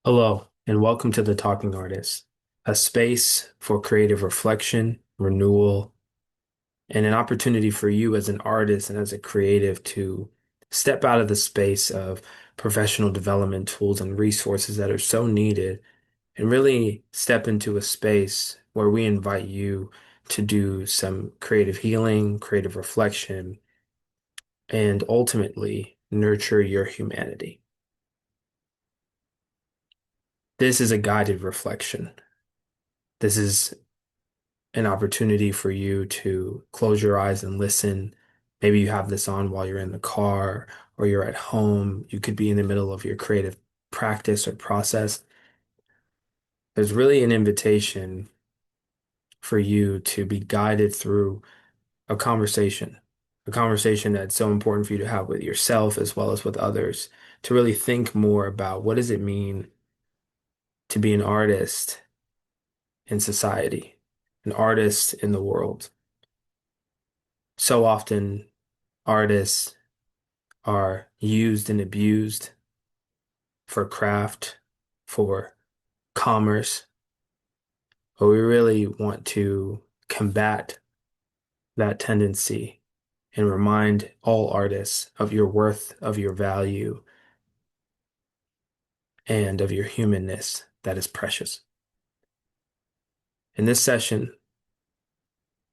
Hello, and welcome to The Talking Artist, a space for creative reflection, renewal, and an opportunity for you as an artist and as a creative to step out of the space of professional development tools and resources that are so needed and really step into a space where we invite you to do some creative healing, creative reflection, and ultimately nurture your humanity. This is a guided reflection. This is an opportunity for you to close your eyes and listen. Maybe you have this on while you're in the car or you're at home. You could be in the middle of your creative practice or process. There's really an invitation for you to be guided through a conversation that's so important for you to have with yourself as well as with others, to really think more about what does it mean to be an artist in society, an artist in the world. So often artists are used and abused for craft, for commerce, but we really want to combat that tendency and remind all artists of your worth, of your value, and of your humanness that is precious. In this session,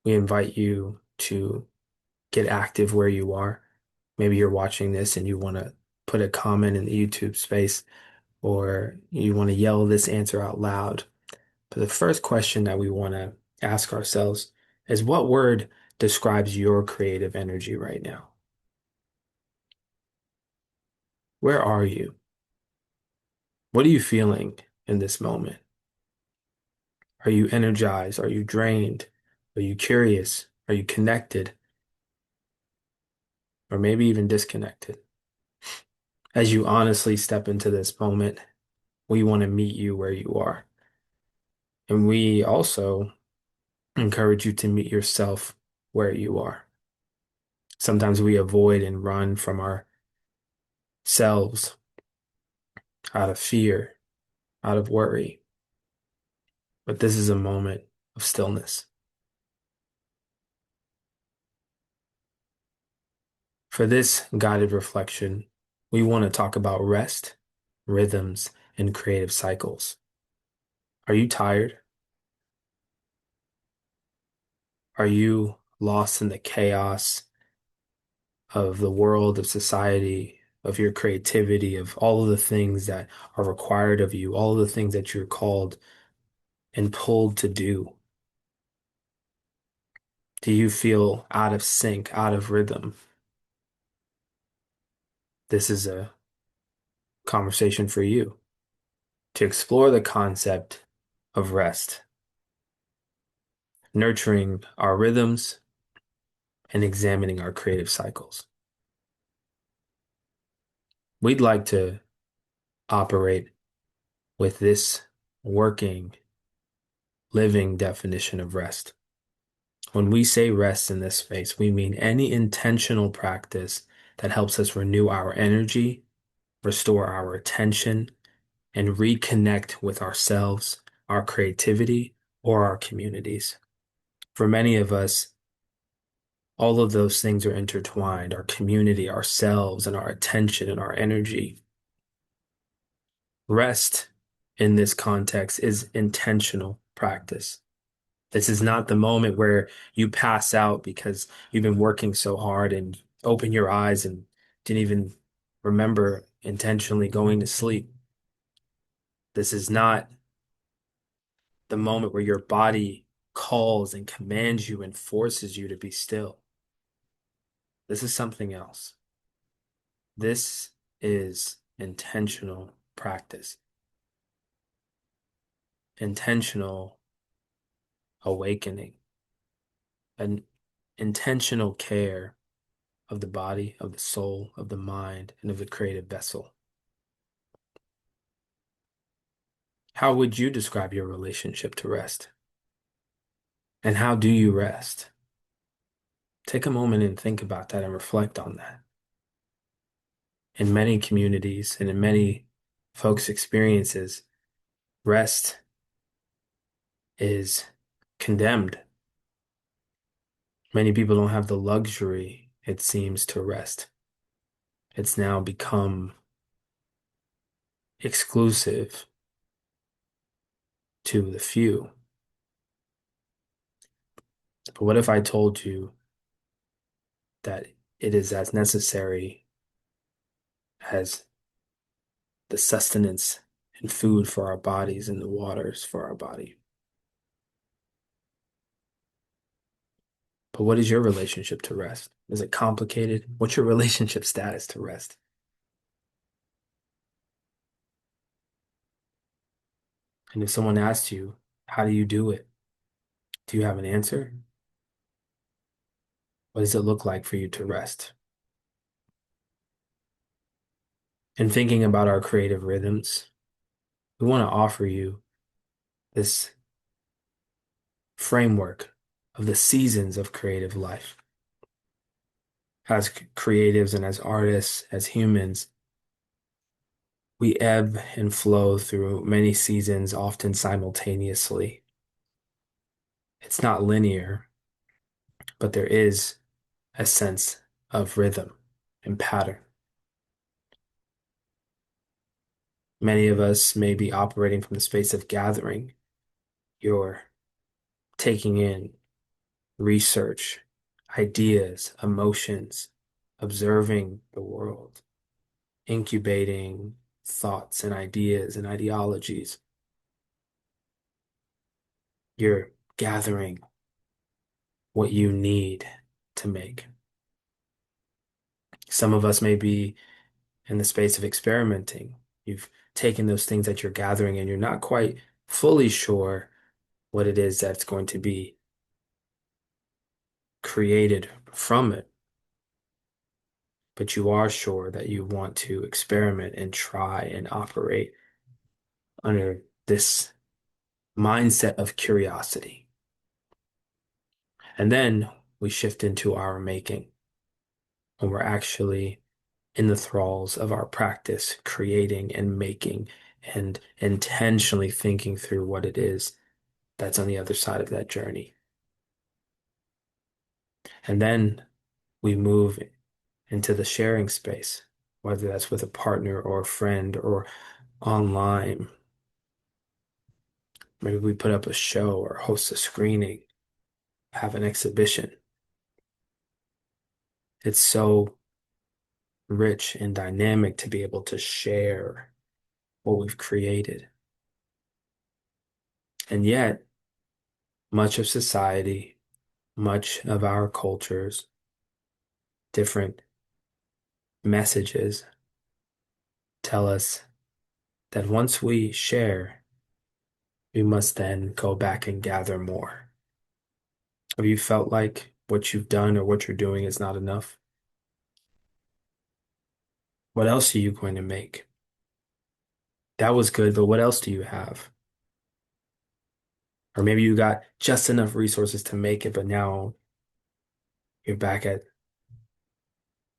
we invite you to get active where you are. Maybe you're watching this and you want to put a comment in the YouTube space, or you want to yell this answer out loud. But the first question that we want to ask ourselves is, what word describes your creative energy right now? Where are you? What are you feeling in this moment? Are you energized? Are you drained? Are you curious? Are you connected? Or maybe even disconnected? As you honestly step into this moment, we want to meet you where you are. And we also encourage you to meet yourself where you are. Sometimes we avoid and run from ourselves out of fear, out of worry. But this is a moment of stillness. For this guided reflection, we want to talk about rest, rhythms, and creative cycles. Are you tired? Are you lost in the chaos of the world, of society, of your creativity, of all of the things that are required of you, all of the things that you're called and pulled to do? Do you feel out of sync, out of rhythm? This is a conversation for you to explore the concept of rest, nurturing our rhythms, and examining our creative cycles. We'd like to operate with this working, living definition of rest. When we say rest in this space, we mean any intentional practice that helps us renew our energy, restore our attention, and reconnect with ourselves, our creativity, or our communities. For many of us, all of those things are intertwined, our community, ourselves, and our attention and our energy. Rest in this context is intentional practice. This is not the moment where you pass out because you've been working so hard and open your eyes and didn't even remember intentionally going to sleep. This is not the moment where your body calls and commands you and forces you to be still. This is something else. This is intentional practice, intentional awakening, an intentional care of the body, of the soul, of the mind, and of the creative vessel. How would you describe your relationship to rest? And how do you rest? Take a moment and think about that and reflect on that. In many communities and in many folks' experiences, rest is condemned. Many people don't have the luxury, it seems, to rest. It's now become exclusive to the few. But what if I told you that it is as necessary as the sustenance and food for our bodies and the waters for our body? But what is your relationship to rest? Is it complicated? What's your relationship status to rest? And if someone asks you, how do you do it? Do you have an answer? What does it look like for you to rest? In thinking about our creative rhythms, we want to offer you this framework of the seasons of creative life. As creatives and as artists, as humans, we ebb and flow through many seasons, often simultaneously. It's not linear, but there is a sense of rhythm and pattern. Many of us may be operating from the space of gathering. You're taking in research, ideas, emotions, observing the world, incubating thoughts and ideas and ideologies. You're gathering what you need to make. Some of us may be in the space of experimenting. You've taken those things that you're gathering and you're not quite fully sure what it is that's going to be created from it, but you are sure that you want to experiment and try and operate under this mindset of curiosity. And then we shift into our making when we're actually in the thralls of our practice, creating and making and intentionally thinking through what it is that's on the other side of that journey. And then we move into the sharing space, whether that's with a partner or a friend or online. Maybe we put up a show or host a screening, have an exhibition. It's so rich and dynamic to be able to share what we've created. And yet, much of society, much of our cultures, different messages tell us that once we share, we must then go back and gather more. Have you felt like what you've done or what you're doing is not enough? What else are you going to make? That was good, but what else do you have? Or maybe you got just enough resources to make it, but now you're back at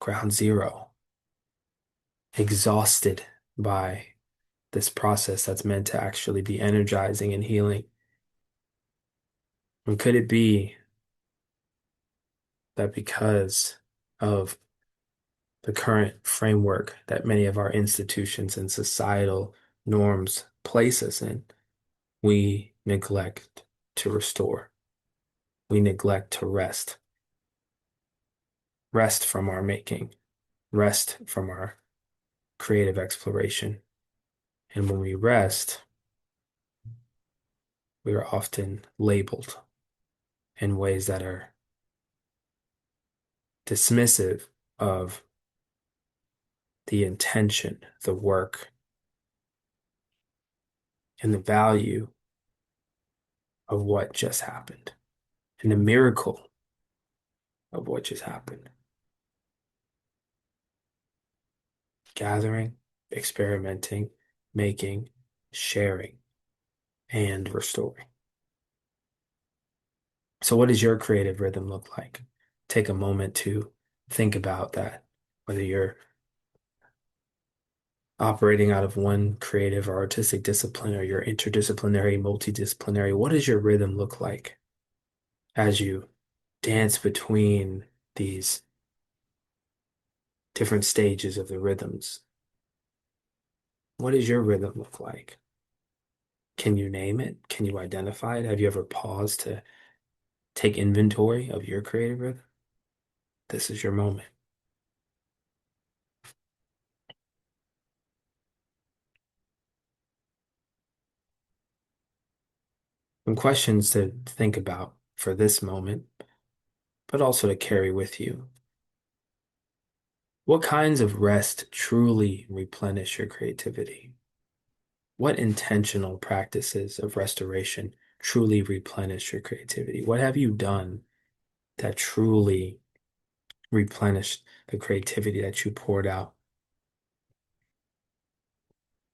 ground zero, exhausted by this process that's meant to actually be energizing and healing. And could it be that because of the current framework that many of our institutions and societal norms place us in, we neglect to restore. We neglect to rest. Rest from our making, rest from our creative exploration. And when we rest, we are often labeled in ways that are dismissive of the intention, the work, and the value of what just happened, and the miracle of what just happened. Gathering, experimenting, making, sharing, and restoring. So, what does your creative rhythm look like? Take a moment to think about that, whether you're operating out of one creative or artistic discipline, or your interdisciplinary, multidisciplinary, what does your rhythm look like as you dance between these different stages of the rhythms? What does your rhythm look like? Can you name it? Can you identify it? Have you ever paused to take inventory of your creative rhythm? This is your moment. Some questions to think about for this moment, but also to carry with you. What kinds of rest truly replenish your creativity? What intentional practices of restoration truly replenish your creativity? What have you done that truly replenished the creativity that you poured out?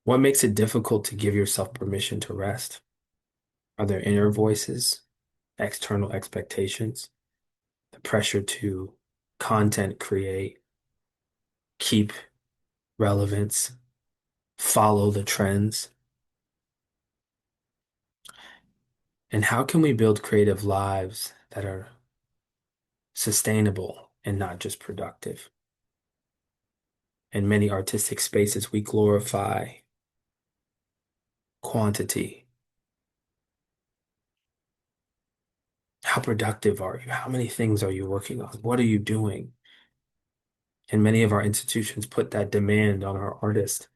What makes it difficult to give yourself permission to rest? Are there inner voices, external expectations, the pressure to content create, keep relevance, follow the trends? And how can we build creative lives that are sustainable and not just productive? In many artistic spaces, we glorify quantity. How productive are you? How many things are you working on? What are you doing? And many of our institutions put that demand on our artists.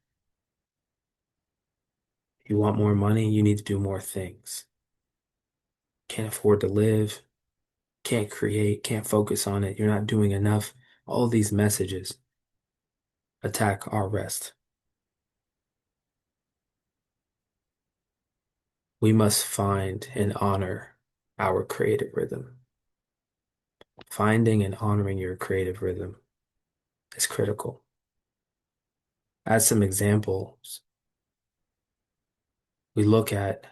You want more money, you need to do more things. Can't afford to live, can't create, can't focus on it. You're not doing enough. All these messages attack our rest. We must find and honor our creative rhythm. Finding and honoring your creative rhythm is critical. As some examples, we look at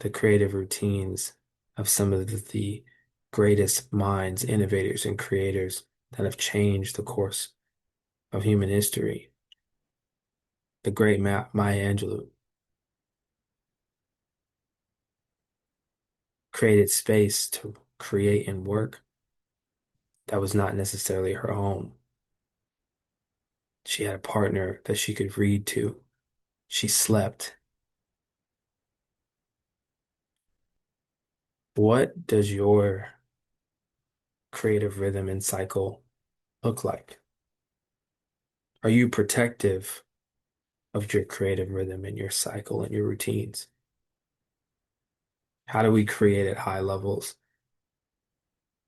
the creative routines of some of the greatest minds, innovators, and creators that have changed the course of human history. The great Maya Angelou created space to create and work that was not necessarily her home. She had a partner that she could read to. She slept. What does your creative rhythm and cycle look like? Are you protective of your creative rhythm and your cycle and your routines? How do we create at high levels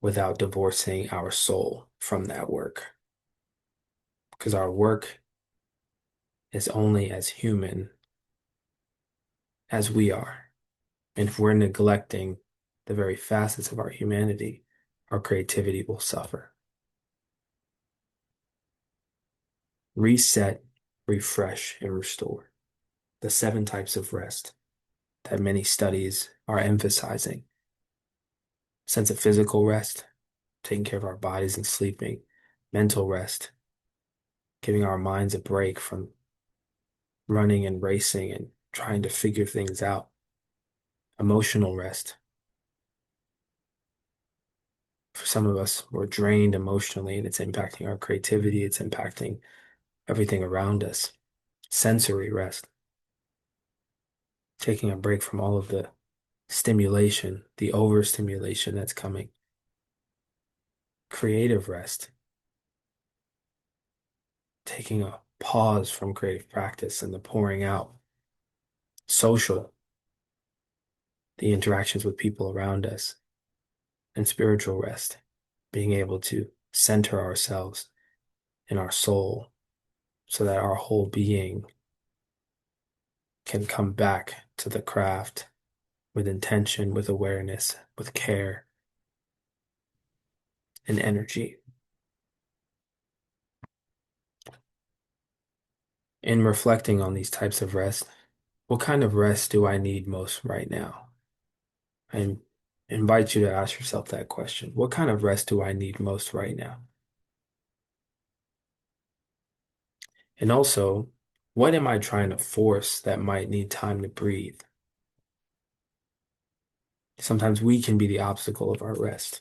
without divorcing our soul from that work? Because our work is only as human as we are. And if we're neglecting the very facets of our humanity, our creativity will suffer. Reset, refresh, and restore. The 7 types of rest that many studies are emphasizing. Sense of physical rest, taking care of our bodies and sleeping. Mental rest, giving our minds a break from running and racing and trying to figure things out. Emotional rest. For some of us, we're drained emotionally and it's impacting our creativity, it's impacting everything around us. Sensory rest, taking a break from all of the stimulation, the overstimulation that's coming. Creative rest, taking a pause from creative practice and the pouring out. Social, the interactions with people around us. And spiritual rest, being able to center ourselves in our soul so that our whole being can come back to the craft with intention, with awareness, with care and energy. In reflecting on these types of rest, what kind of rest do I need most right now? I invite you to ask yourself that question. What kind of rest do I need most right now? And also, What am I trying to force that might need time to breathe? Sometimes we can be the obstacle of our rest.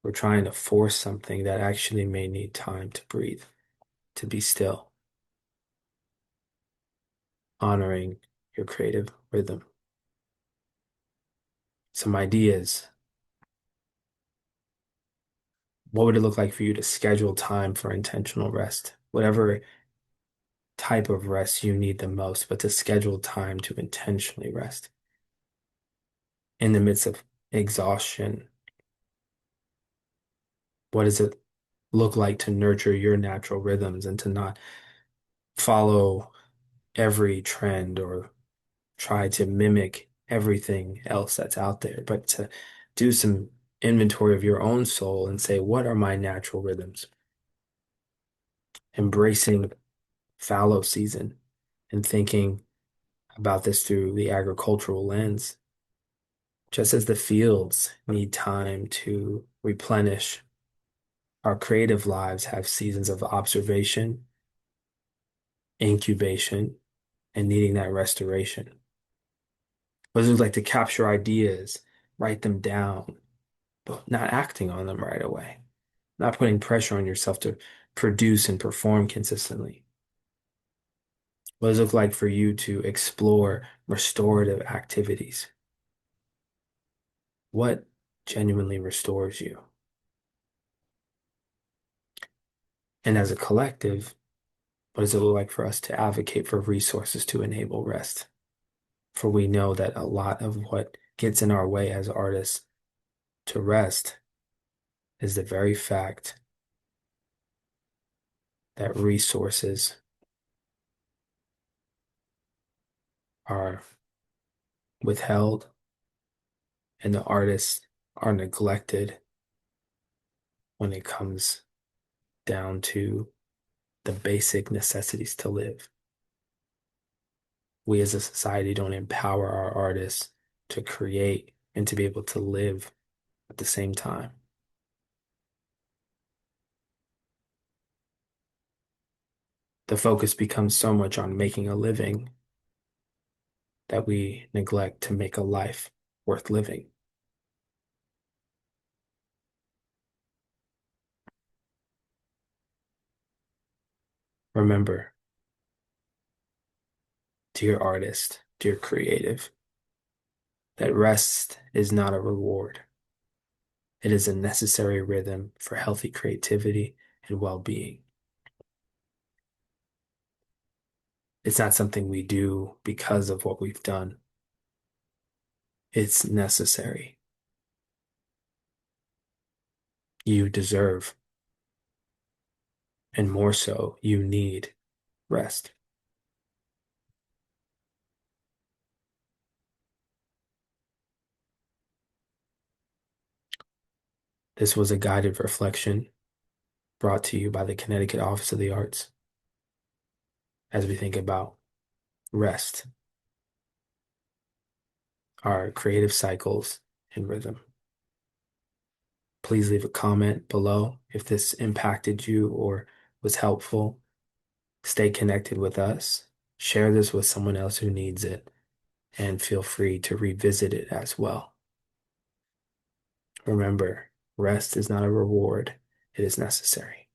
We're trying to force something that actually may need time to breathe, to be still, honoring your creative rhythm. Some ideas. What would it look like for you to schedule time for intentional rest? Whatever type of rest you need the most, but to schedule time to intentionally rest in the midst of exhaustion. What does it look like to nurture your natural rhythms and to not follow every trend or try to mimic everything else that's out there, but to do some inventory of your own soul and say, what are my natural rhythms? Embracing fallow season and thinking about this through the agricultural lens. Just as the fields need time to replenish, our creative lives have seasons of observation, incubation, and needing that restoration. What does it look like to capture ideas, write them down, but not acting on them right away, not putting pressure on yourself to produce and perform consistently? What does it look like for you to explore restorative activities? What genuinely restores you? And as a collective, what does it look like for us to advocate for resources to enable rest? For we know that a lot of what gets in our way as artists to rest is the very fact that resources are withheld and the artists are neglected when it comes down to the basic necessities to live. We as a society don't empower our artists to create and to be able to live at the same time. The focus becomes so much on making a living that we neglect to make a life worth living. Remember, dear artist, dear creative, that rest is not a reward. It is a necessary rhythm for healthy creativity and well-being. It's not something we do because of what we've done. It's necessary. You deserve, and more so, you need rest. This was a guided reflection brought to you by the Connecticut Office of the Arts as we think about rest, our creative cycles, and rhythm. Please leave a comment below if this impacted you or was helpful. Stay connected with us. Share this with someone else who needs it, and feel free to revisit it as well. Remember, rest is not a reward, it is necessary.